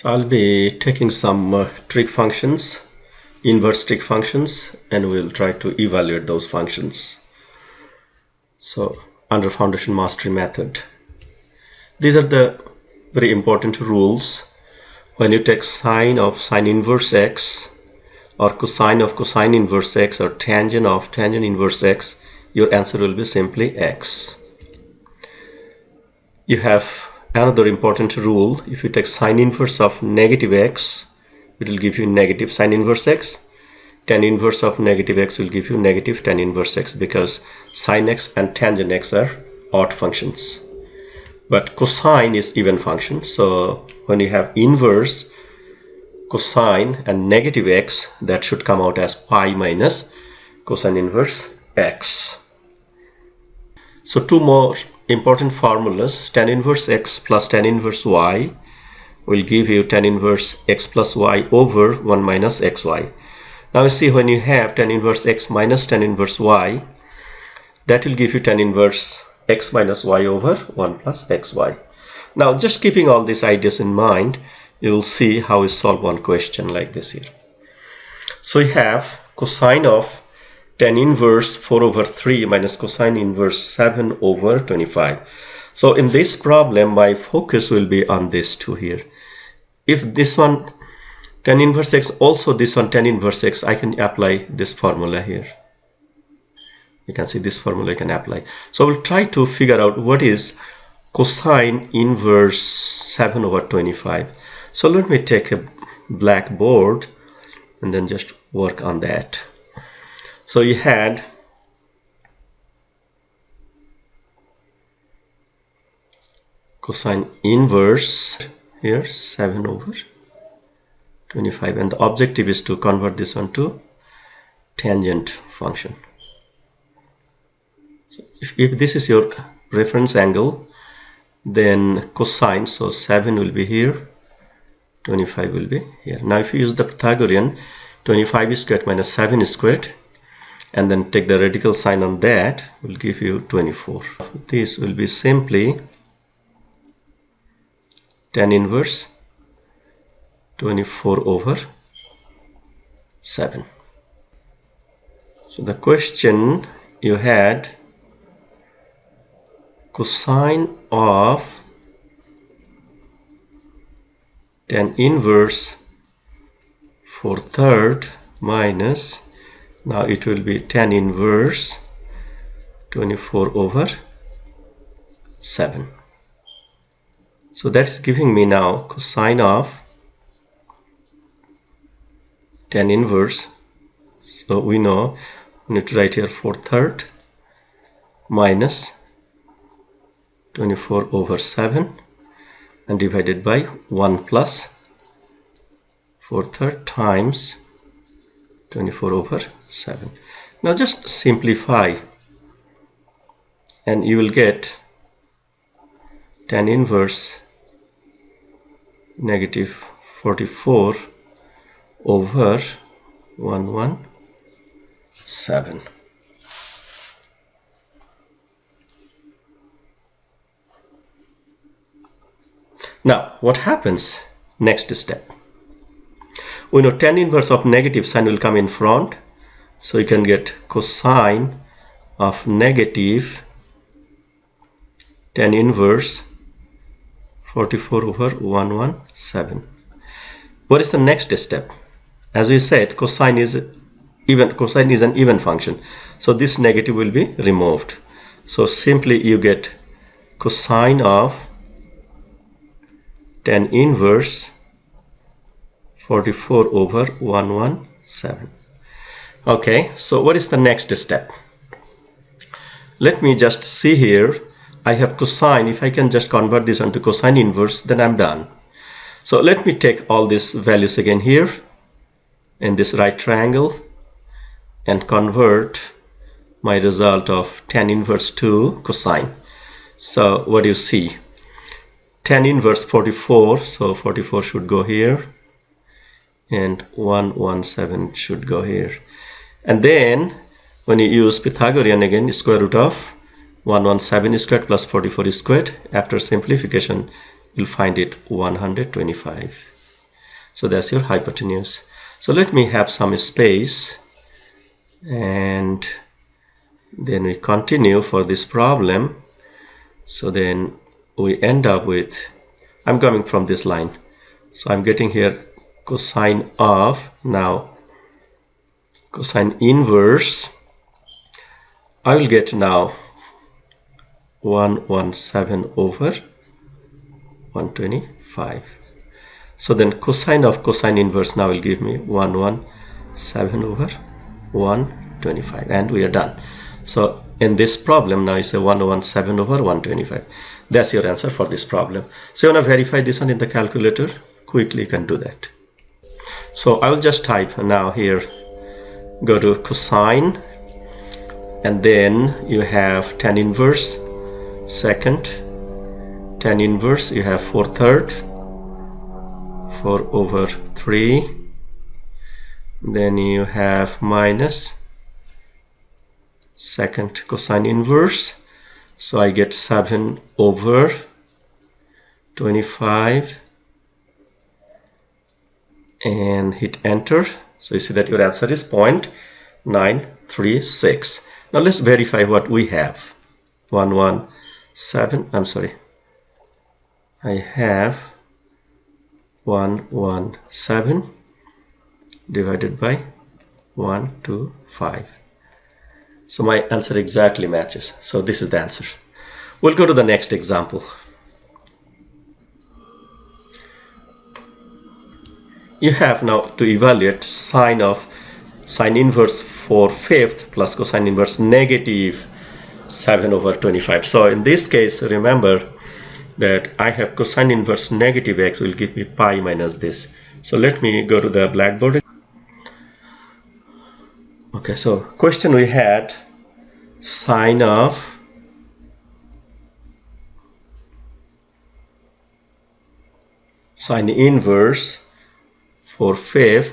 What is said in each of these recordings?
So I'll be taking some trig functions, inverse trig functions, and we'll try to evaluate those functions. So under foundation mastery method, these are the very important rules. When you take sine of sine inverse x, or cosine of cosine inverse x, or tangent of tangent inverse x, your answer will be simply x. You have another important rule. If you take sine inverse of negative x, it will give you negative sine inverse x. Tan inverse of negative x will give you negative tan inverse x, because sine x and tangent x are odd functions. But cosine is even function. So when you have inverse cosine and negative x, that should come out as pi minus cosine inverse x. So two more important formulas. Tan inverse x plus tan inverse y will give you tan inverse x plus y over 1 minus xy. Now you see, when you have tan inverse x minus tan inverse y, that will give you tan inverse x minus y over 1 plus xy. Now just keeping all these ideas in mind, you will see how we solve one question like this here. So we have cosine of tan inverse 4 over 3 minus cosine inverse 7 over 25. So in this problem, my focus will be on this two here. If this one tan inverse x, also this one tan inverse x, I can apply this formula here. You can see this formula I can apply. So we'll try to figure out what is cosine inverse 7 over 25. So let me take a blackboard and then just work on that. So you had cosine inverse here 7 over 25, and the objective is to convert this one to tangent function. So if this is your reference angle, then cosine, so 7 will be here, 25 will be here. Now if you use the Pythagorean, 25 squared minus 7 squared, and then take the radical sign on that, will give you 24. This will be simply tan inverse 24 over 7. So the question you had, cosine of tan inverse 4/3 minus, now it will be tan inverse 24 over 7. So that's giving me now cosine of tan inverse. So we know we need to write here 4/3 minus 24 over 7 and divided by 1 plus 4/3 times 24 over 7. Now just simplify and you will get tan inverse negative 44 over 117. Now what happens? Next step. We know tan inverse of negative sign will come in front, so you can get cosine of negative tan inverse 44 over 117. What is the next step? As we said, cosine is an even function, so this negative will be removed. So simply you get cosine of tan inverse 44 over 117. Okay, so what is the next step? Let me just see here. I have cosine. If I can just convert this into cosine inverse, then I'm done. So let me take all these values again here in this right triangle and convert my result of tan inverse to cosine. So what do you see? Tan inverse 44, so 44 should go here and 117 should go here. And then when you use Pythagorean again, square root of 117 squared plus 44 squared, after simplification you'll find it 125. So that's your hypotenuse. So let me have some space, and then we continue for this problem. So then we end up with, I'm coming from this line, so I'm getting here cosine of, now cosine inverse, I will get now 117 over 125. So then cosine of cosine inverse now will give me 117 over 125, and we are done. So in this problem now is a 117 over 125. That's your answer for this problem. So you want to verify this one in the calculator, quickly you can do that. So I will just type now here, go to cosine, and then you have tan inverse second, tan inverse you have 4/3, 4 over 3, then you have minus second cosine inverse, so I get 7 over 25, and hit enter. So you see that your answer is 0.936. Now let's verify what we have. 117, I'm sorry, I have 117 divided by 125. So my answer exactly matches. So this is the answer. We'll go to the next example. You have now to evaluate sine inverse 4/5 plus cosine inverse negative 7 over 25. So in this case, remember that I have cosine inverse negative x will give me pi minus this. So let me go to the blackboard. Okay, so question we had, sine of sine inverse 4/5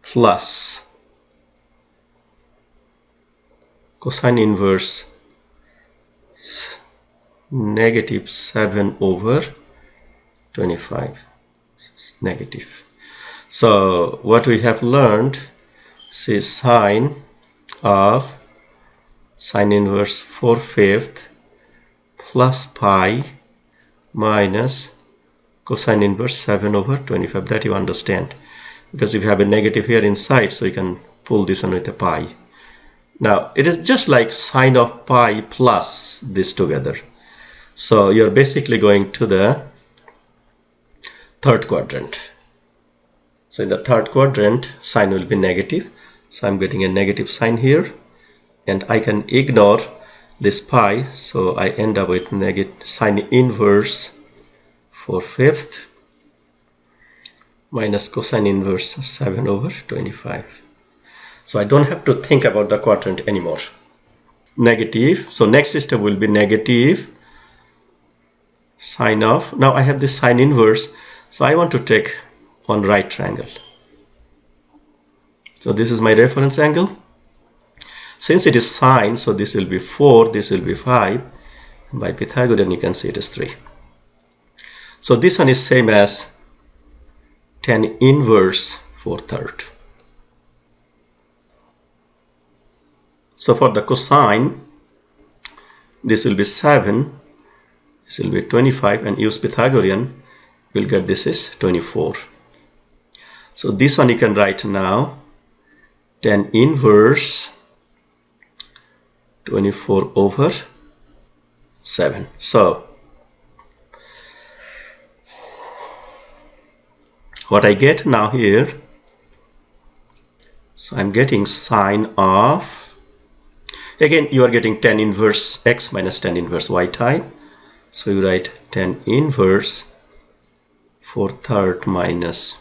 plus cosine inverse negative 7 over 25 negative. So what we have learned is sine of sine inverse 4/5 plus pi minus cosine inverse 7 over 25. That you understand, because if you have a negative here inside, so you can pull this one with a pi. Now it is just like sine of pi plus this together. So you're basically going to the third quadrant. So in the third quadrant, sine will be negative. So I'm getting a negative sign here, and I can ignore this pi. So I end up with negative sine inverse 4/5 minus cosine inverse 7 over 25. So I don't have to think about the quadrant anymore. Negative. So next step will be negative sine of, now I have this sine inverse, so I want to take one right triangle. So this is my reference angle. Since it is sine, so this will be 4, this will be 5. By Pythagorean you can see it is 3. So this one is same as tan inverse 4/3. So for the cosine, this will be 7, this will be 25, and use Pythagorean, we'll get this is 24. So this one you can write now, tan inverse 24 over 7. So what I get now here, so I'm getting sine of, again you are getting tan inverse x minus tan inverse y time. So you write tan inverse 4/3 minus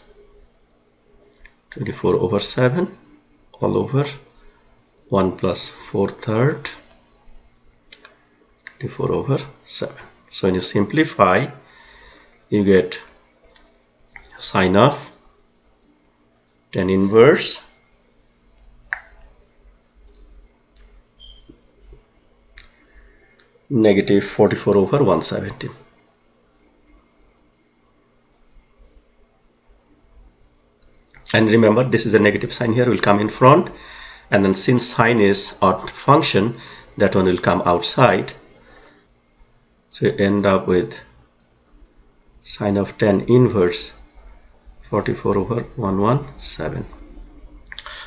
24 over 7 all over 1 plus 4/3 24 over 7. So when you simplify, you get sine of tan inverse negative 44 over 170. And remember, this is a negative sign here, will come in front, and then since sine is a function, that one will come outside. So you end up with sine of tan inverse 44 over 117.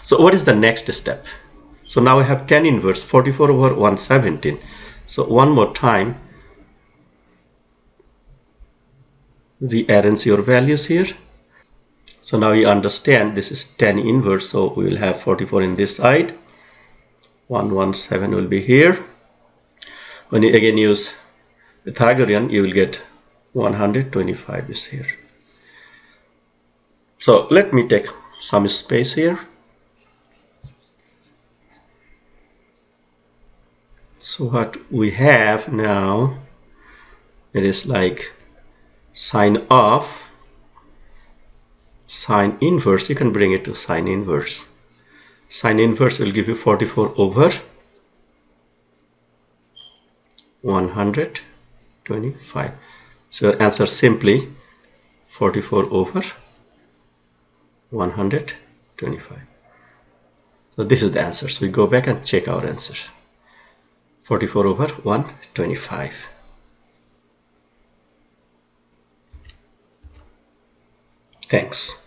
So what is the next step? So now I have tan inverse 44 over 117. So one more time, rearrange your values here. So now you understand this is tan inverse, so we will have 44 in this side, 117 will be here. When you again use Pythagorean, you will get 125 is here. So let me take some space here. So what we have now, it is like sine of sine inverse. You can bring it to sine inverse. Sine inverse will give you 44 over 125. So your answer simply 44 over 125. So this is the answer. So we go back and check our answer. 44 over 125. Thanks.